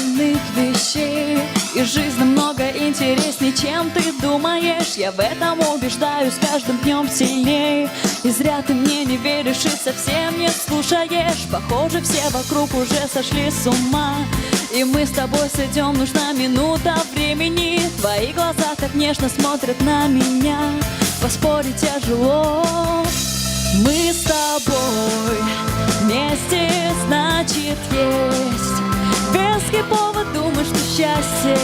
остальных вещей. И жизнь намного интереснее, чем ты думаешь. Я в этом убеждаюсь каждым днем сильней. И зря ты мне не веришь и совсем не слушаешь. Похоже, все вокруг уже сошли с ума. И мы с тобой сойдем, нужна минута времени. Твои глаза так нежно смотрят на меня. Поспорить тяжело. Мы с тобой вместе, значит, есть веский повод думать, что счастье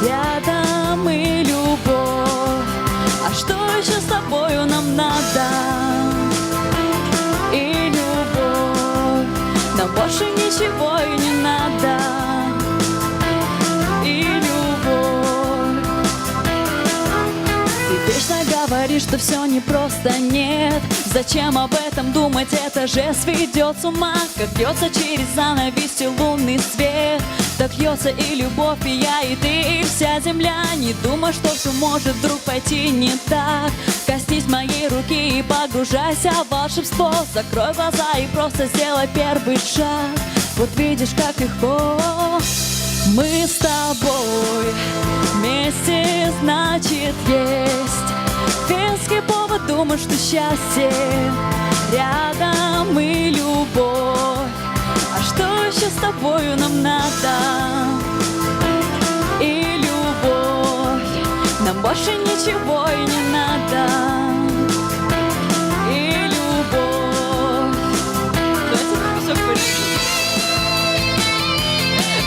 рядом и любовь. А что еще с тобою нам надо? И любовь. Нам больше ничего и не надо. И любовь. Ты вечно говоришь, что все непросто, нет. Зачем об этом думать, это же сведет с ума. Как бьется через занавеси лунный свет, так бьется и любовь, и я, и ты, и вся земля. Не думай, что все может вдруг пойти не так. Коснись моей руки и погружайся в волшебство. Закрой глаза и просто сделай первый шаг. Вот видишь, как легко. Мы с тобой вместе, значит, есть веский повод думать, что счастье рядом и любовь. А что еще с тобою нам надо? И любовь. Нам больше ничего и не надо. И любовь. Давайте кусок порежем.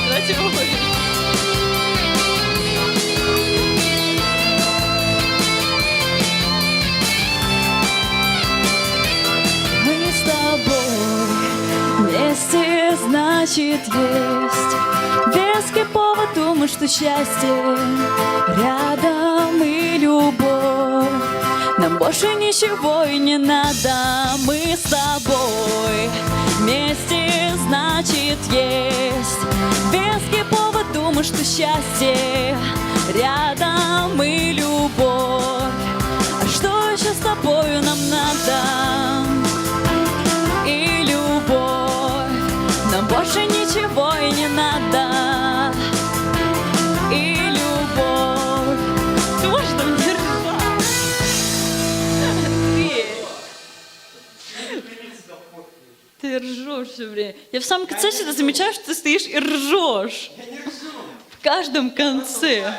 Давайте его порежем. Вместе, значит, есть веский повод думать, что счастье рядом и любовь. Нам больше ничего и не надо. Мы с тобой вместе, значит, есть веский повод думать, что счастье рядом и любовь. А что еще с тобою нам надо? Нам больше ничего и не надо. И любовь. Ты можешь там держать? Ты ржешь все время. Я в самом конце всегда замечаю, что ты стоишь и ржешь. Я не ржу. В каждом конце.